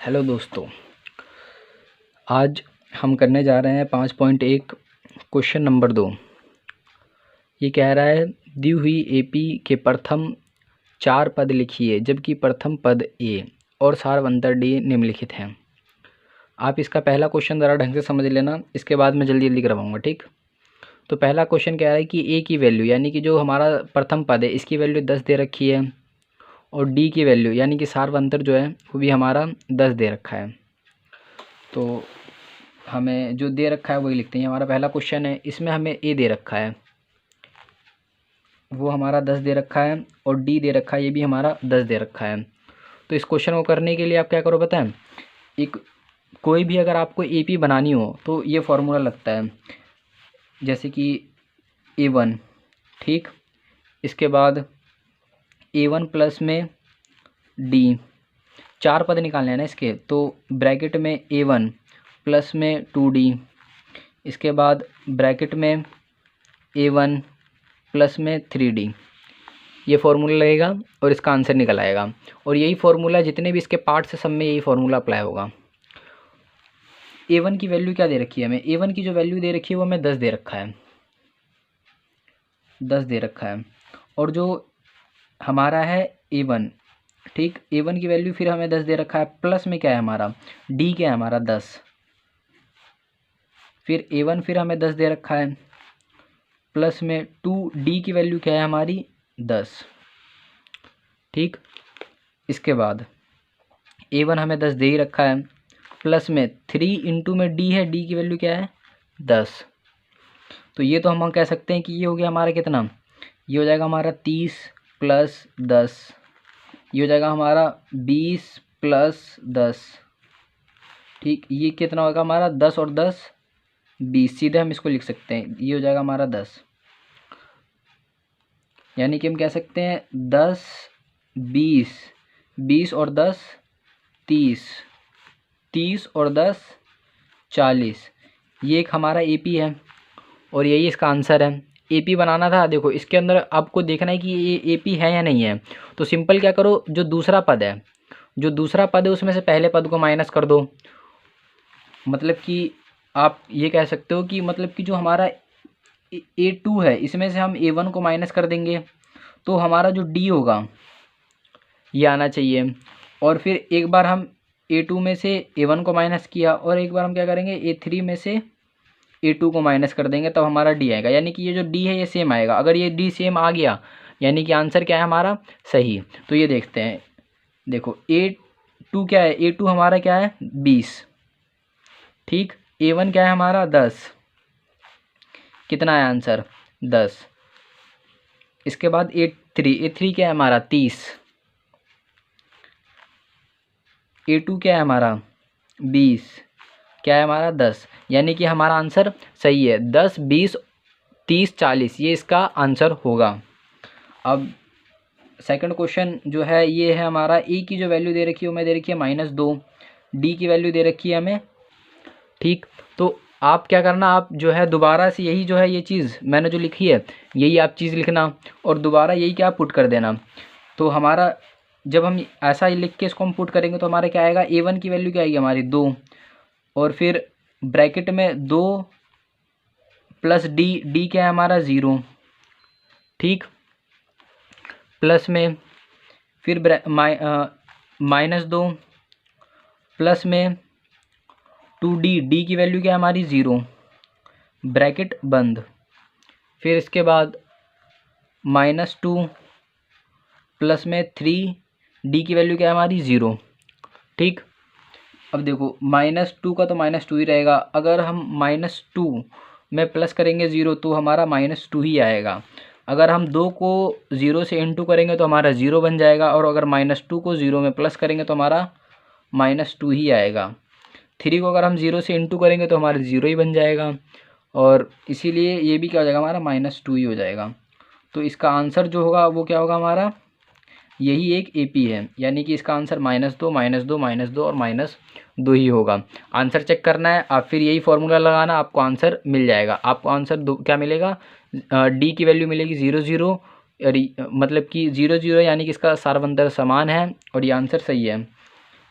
Hello दोस्तों, आज हम करने जा रहे हैं 5.1 क्वेश्चन नंबर 2। ये कह रहा है दी हुई एपी के प्रथम 4 पद लिखिए जबकि प्रथम पद ए और सारवंतर डी निम्नलिखित हैं। आप इसका पहला क्वेश्चन ज़रा ढंग से समझ लेना, इसके बाद मैं जल्दी जल्दी करवाऊँगा। ठीक, तो पहला क्वेश्चन कह रहा है कि ए की वैल्यू यानी कि जो हमारा प्रथम पद है इसकी वैल्यू 10 दे रखी है और डी की वैल्यू यानी कि सारवंतर जो है वो भी हमारा 10 दे रखा है। तो हमें जो दे रखा है वही लिखते हैं। हमारा पहला क्वेश्चन है, इसमें हमें ए दे रखा है, वो हमारा 10 दे रखा है और डी दे रखा है, ये भी हमारा 10 दे रखा है। तो इस क्वेश्चन को करने के लिए आप क्या करो पता है, एक कोई भी अगर आपको एपी बनानी हो तो ये फार्मूला लगता है, जैसे कि A1। ठीक, इसके बाद A1 प्लस में डी, 4 पद निकालने हैं ना इसके, तो ब्रैकेट में A1 प्लस में 2D, इसके बाद ब्रैकेट में A1 प्लस में 3D, ये फार्मूला लगेगा और इसका आंसर निकल आएगा। और यही फार्मूला जितने भी इसके पार्ट से सब में यही फार्मूला अप्लाई होगा। A1 की वैल्यू क्या दे रखी है हमें, A1 की जो वैल्यू दे रखी है वो हमें 10 दे रखा है, 10 दे रखा है। और जो हमारा है A1, ठीक, A1 की वैल्यू फिर हमें 10 दे रखा है, प्लस में क्या है हमारा D क्या है हमारा 10, फिर A1 फिर हमें 10 दे रखा है, प्लस में 2D की वैल्यू क्या है हमारी 10। ठीक, इसके बाद A1 हमें 10 दे ही रखा है, प्लस में 3 इंटू में D है, D की वैल्यू क्या है 10। तो ये तो हम कह सकते हैं कि ये हो गया हमारा कितना, ये हो जाएगा हमारा 30 प्लस 10, ये हो जाएगा हमारा 20 प्लस 10। ठीक, ये कितना होगा हमारा 10 और 10 20, सीधे हम इसको लिख सकते हैं, ये हो जाएगा हमारा 10। यानी कि हम कह सकते हैं 10 20, 20 और 10 30, 30 और 10 40, ये एक हमारा एपी है और यही इसका आंसर है। एपी बनाना था, देखो इसके अंदर आपको देखना है कि ये एपी है या नहीं है। तो सिंपल क्या करो, जो दूसरा पद है, जो दूसरा पद है उसमें से पहले पद को माइनस कर दो। मतलब कि आप ये कह सकते हो कि मतलब कि जो हमारा A2 है इसमें से हम A1 को माइनस कर देंगे तो हमारा जो D होगा ये आना चाहिए। और फिर एक बार हम A2 में से A1 को माइनस किया और एक बार हम क्या करेंगे A3 में से A2 को माइनस कर देंगे, तब हमारा D आएगा। यानी कि ये जो D है ये सेम आएगा। अगर ये D सेम आ गया यानी कि आंसर क्या है हमारा सही। तो ये देखते हैं, देखो A2 क्या है, A2 हमारा क्या है 20। ठीक, A1 क्या है हमारा 10, कितना है आंसर 10। इसके बाद A3 क्या है हमारा 30, A2 क्या है हमारा 20, क्या है हमारा 10। यानी कि हमारा आंसर सही है, 10 20 30 40, ये इसका आंसर होगा। अब सेकंड क्वेश्चन जो है ये है हमारा, ए की जो वैल्यू दे रखी है हमें दे रखी है -2, डी की वैल्यू दे रखी है हमें। ठीक, तो आप क्या करना, आप जो है दोबारा से यही जो है ये चीज़ मैंने जो लिखी है यही आप चीज़ लिखना और दोबारा यही क्या पुट कर देना। तो हमारा जब हम ऐसा ही लिख के इसको हम पुट करेंगे तो हमारा क्या आएगा, A1 की वैल्यू क्या आएगी हमारी 2 और फिर ब्रैकेट में 2 प्लस D क्या है हमारा 0। ठीक, प्लस में फिर -2 प्लस में 2D की वैल्यू क्या है हमारी 0, ब्रैकेट बंद। फिर इसके बाद -2 प्लस में 3D की वैल्यू क्या है हमारी 0। ठीक, अब देखो -2 का तो -2 ही रहेगा, अगर हम -2 में प्लस करेंगे 0 तो हमारा -2 ही आएगा। अगर हम 2 को 0 से इंटू करेंगे तो हमारा 0 बन जाएगा और अगर -2 को 0 में प्लस करेंगे तो हमारा -2 ही आएगा। 3 को अगर हम 0 से इंटू करेंगे तो हमारा 0 ही बन जाएगा और इसीलिए ये भी क्या हो जाएगा हमारा -2 ही हो जाएगा। तो इसका आंसर जो होगा वो क्या होगा हमारा, यही एक एपी है। यानी कि इसका आंसर -2 -2 -2 और -2 ही होगा। आंसर चेक करना है आप, फिर यही फार्मूला लगाना, आपको आंसर मिल जाएगा। आपको आंसर क्या मिलेगा, डी की वैल्यू मिलेगी 0 0, मतलब कि 0 0 यानी कि इसका सारवंतर समान है और ये आंसर सही है।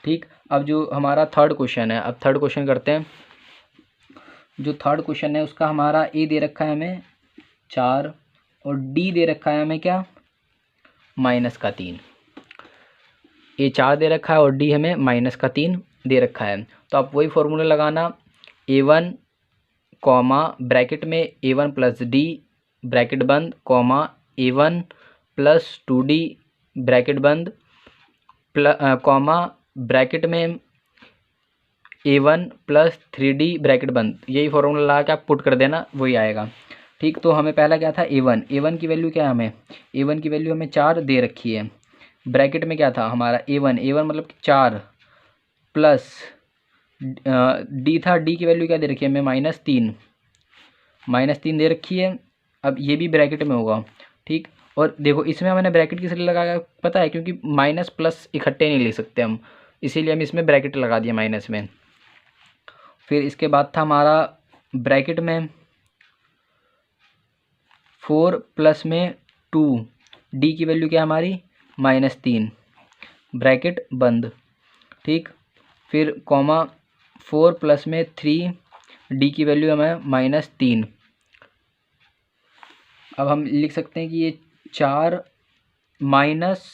ठीक, अब जो हमारा थर्ड क्वेश्चन है, अब थर्ड क्वेश्चन करते हैं। जो थर्ड क्वेश्चन है उसका हमारा ए दे रखा है हमें 4 और डी दे रखा है हमें क्या, -3। ए 4 दे रखा है और डी हमें -3 दे रखा है। तो आप वही फॉर्मूला लगाना, A1 कॉमा ब्रैकेट में A1 प्लस डी ब्रैकेट बंद comma A1 plus 2D bracket बंद कॉमा ब्रैकेट में A1 प्लस 3D ब्रैकेट बंद। यही फॉर्मूला लगा के आप पुट कर देना, वही आएगा। ठीक, तो हमें पहला क्या था A1 की वैल्यू क्या है, हमें A1 की वैल्यू हमें 4 दे रखी है। ब्रैकेट में क्या था हमारा A1 मतलब 4 प्लस डी था, डी की वैल्यू क्या दे रखी है हमें -3 दे रखी है। अब ये भी ब्रैकेट में होगा। ठीक, और देखो इसमें मैंने ब्रैकेट किस लिए लगाया पता है, क्योंकि माइनस प्लस इकट्ठे नहीं ले सकते हम, इसीलिए हम इसमें ब्रैकेट लगा दिया माइनस में। फिर इसके बाद था हमारा ब्रैकेट में 4 प्लस में 2 डी की वैल्यू क्या है हमारी -3 ब्रैकेट बंद। ठीक, फिर कॉमा 4 प्लस में 3 डी की वैल्यू हमें -3। अब हम लिख सकते हैं कि ये 4 माइनस,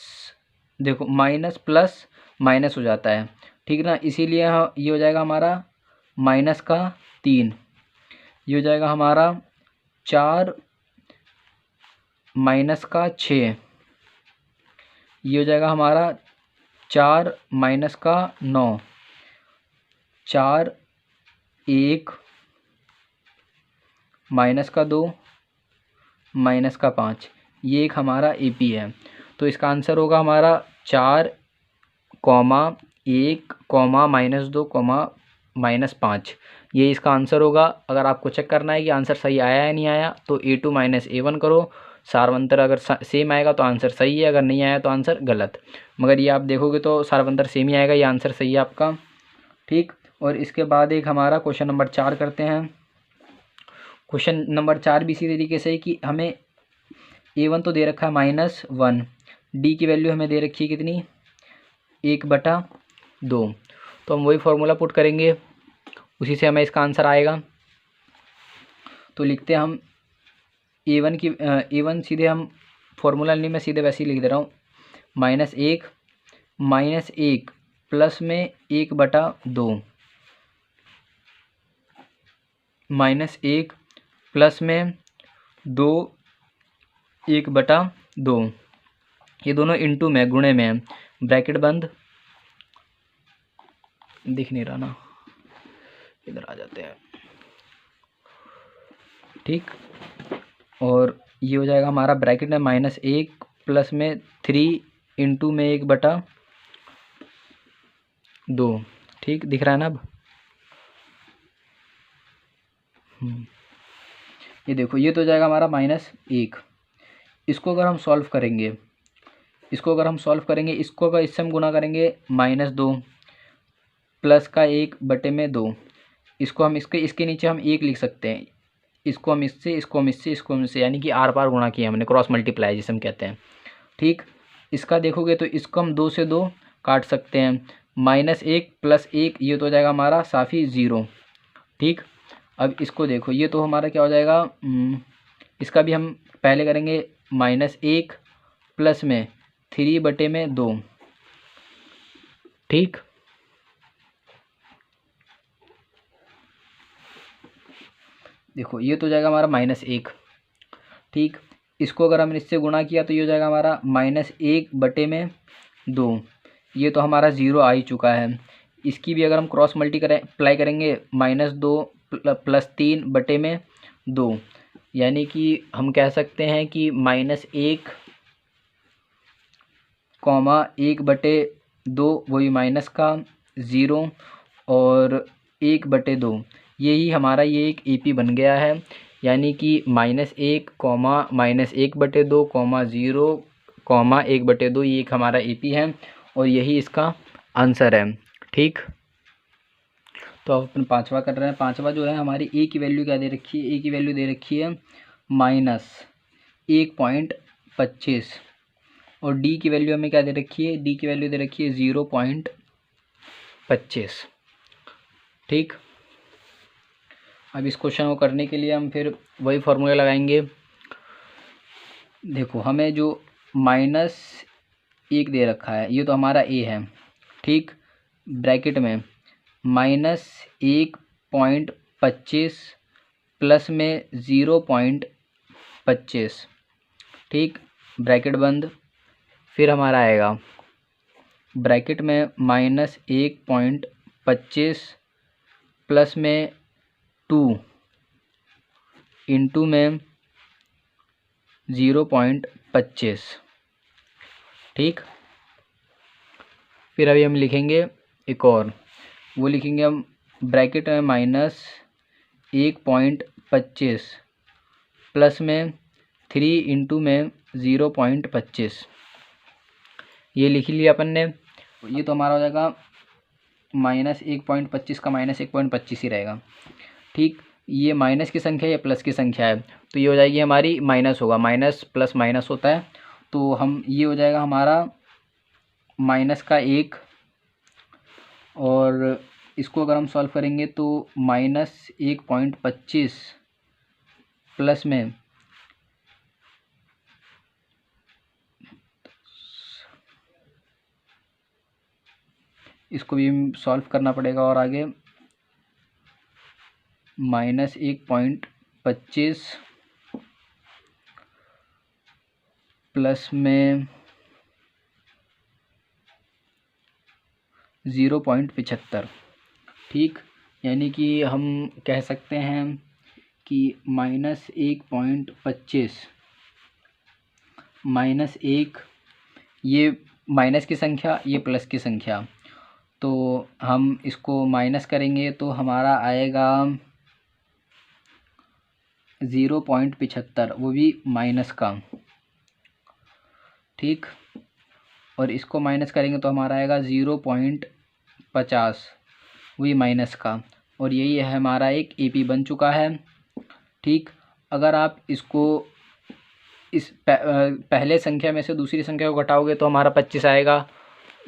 देखो माइनस प्लस माइनस हो जाता है। ठीक ना, इसीलिए ये हो जाएगा हमारा -3, ये हो जाएगा हमारा 4 -6, ये हो जाएगा हमारा 4 -9, 4 1 -2 -5, ये एक हमारा AP है। तो इसका आंसर होगा हमारा 4, -1, -2, -5, ये इसका आंसर होगा। अगर आपको चेक करना है कि आंसर सही आया या नहीं आया तो A2 - A1 करो, सारवंतर अगर सेम आएगा तो आंसर सही है, अगर नहीं आया तो आंसर गलत। मगर ये आप देखोगे तो सारवंतर सेम ही आएगा, ये आंसर सही है आपका। ठीक, और इसके बाद एक हमारा क्वेश्चन नंबर 4 करते हैं। क्वेश्चन नंबर 4 भी इसी तरीके से कि हमें A1 तो दे रखा है -1, डी की वैल्यू हमें दे रखी है कितनी 1/2। तो हम वही फॉर्मूला पुट करेंगे, उसी से हमें इसका आंसर आएगा। तो लिखते हैं हम A1 सीधे हम फॉर्मूला नहीं, मैं सीधे वैसे ही लिख दे रहा हूँ, -1 प्लस में 1/2 -1 प्लस में 2 1/2, ये दोनों इनटू में गुणे में है, ब्रैकेट बंद, दिख नहीं रहा ना, इधर आ जाते हैं। ठीक, और ये हो जाएगा हमारा ब्रैकेट में -1 प्लस में 3 इंटू में 1/2। ठीक, दिख रहा है ना अब। ये देखो, ये तो हो जाएगा हमारा -1। इसको अगर हम सॉल्व करेंगे, इसको अगर इससे हम गुना करेंगे -2 प्लस का 1/2, इसको हम इसके नीचे हम 1 लिख सकते हैं, इसको हम इससे, इसको हम इससे, इसको हम इससे, यानी कि आर पार गुणा किया हमने, क्रॉस मल्टीप्लाई जिसे हम कहते हैं। ठीक, इसका देखोगे तो इसको हम 2 से 2 काट सकते हैं, -1 प्लस 1, ये तो हो जाएगा हमारा साफी 0। ठीक, अब इसको देखो, ये तो हमारा क्या हो जाएगा, इसका भी हम पहले करेंगे -1 प्लस में 3/2। ठीक, देखो ये तो हो जाएगा हमारा -1। ठीक, इसको अगर हमने इससे गुणा किया तो ये हो जाएगा हमारा -1/2, ये तो हमारा 0 आ ही चुका है। इसकी भी अगर हम क्रॉस मल्टीप्लाई करेंगे -2 प्लस 3/2, यानी कि हम कह सकते हैं कि -1, 1/2 वही माइनस का 0 और 1/2, यही हमारा ये एक AP बन गया है। यानी कि -1, -1/2, 0, 1/2, ये एक हमारा AP है और यही इसका आंसर है। ठीक, तो अब अपन पाँचवा कर रहे हैं। पाँचवा जो है हमारी A की वैल्यू क्या दे रखी है, A की वैल्यू दे रखी है -1.25 और D की वैल्यू हमें क्या दे रखी है, D की वैल्यू दे रखी है 0.5। 25। ठीक, अब इस क्वेश्चन को करने के लिए हम फिर वही फॉर्मूला लगाएंगे। देखो हमें जो -1 दे रखा है, ये तो हमारा ए है। ठीक, ब्रैकेट में -1.25 प्लस में 0.25। ठीक, ब्रैकेट बंद। फिर हमारा आएगा ब्रैकेट में -1.25 प्लस में 2 इंटू में 0.25। ठीक, फिर अभी हम लिखेंगे एक और, वो लिखेंगे हम ब्रैकेट में -1.25 प्लस में 3 इंटू में 0.25। ये लिख लिया अपन ने। ये तो हमारा हो जाएगा -1.25 का -1.25 ही रहेगा। ठीक, ये माइनस की संख्या है या प्लस की संख्या है, तो ये हो जाएगी हमारी माइनस होगा, माइनस प्लस माइनस होता है, तो हम ये हो जाएगा हमारा -1। और इसको अगर हम सॉल्व करेंगे तो -1.25 प्लस में इसको भी सॉल्व करना पड़ेगा, और आगे -1.25 प्लस में 0.75। ठीक, यानी कि हम कह सकते हैं कि -1.25 -1, ये माइनस की संख्या, ये प्लस की संख्या, तो हम इसको माइनस करेंगे तो हमारा आएगा 0.75, वो भी माइनस का। ठीक, और इसको माइनस करेंगे तो हमारा आएगा 0.50, वही माइनस का, और यही है हमारा एक एपी बन चुका है। ठीक, अगर आप इसको इस पहले संख्या में से दूसरी संख्या को घटाओगे तो हमारा 25 आएगा,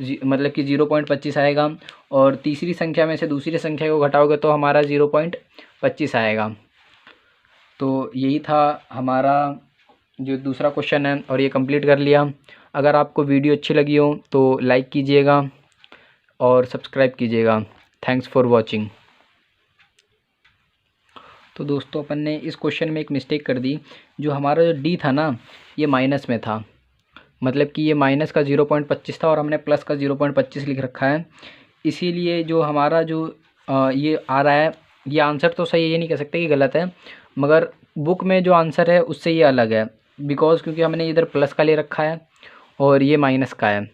मतलब कि 0.25 आएगा, और तीसरी संख्या में से दूसरी संख्या को घटाओगे तो हमारा 0.25 आएगा। तो यही था हमारा जो दूसरा क्वेश्चन है, और ये कंप्लीट कर लिया। अगर आपको वीडियो अच्छी लगी हो तो लाइक कीजिएगा और सब्सक्राइब कीजिएगा। Thanks for watching. तो दोस्तों अपन ने इस क्वेश्चन में एक मिस्टेक कर दी। जो हमारा जो डी था ना, ये माइनस में था, मतलब कि ये माइनस का 0.25 था और हमने प्लस का 0.25 लिख रखा है। इसीलिए जो हमारा जो ये आ रहा है, ये आंसर तो सही है, ये नहीं कह सकते कि गलत है, मगर बुक में जो आंसर है उससे ये अलग है, क्योंकि हमने इधर प्लस का ले रखा है और ये माइनस का है।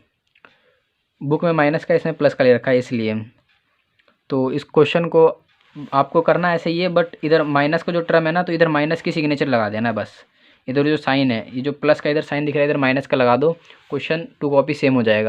बुक में माइनस का, इसमें प्लस का ले रखा है, इसलिए। तो इस क्वेश्चन को आपको करना ऐसे ही है, बट इधर माइनस का जो टर्म है ना, तो इधर माइनस की सिग्नेचर लगा देना बस। इधर जो साइन है, ये जो प्लस का इधर साइन दिख रहा है, इधर माइनस का लगा दो, क्वेश्चन 2 कॉपी सेम हो जाएगा।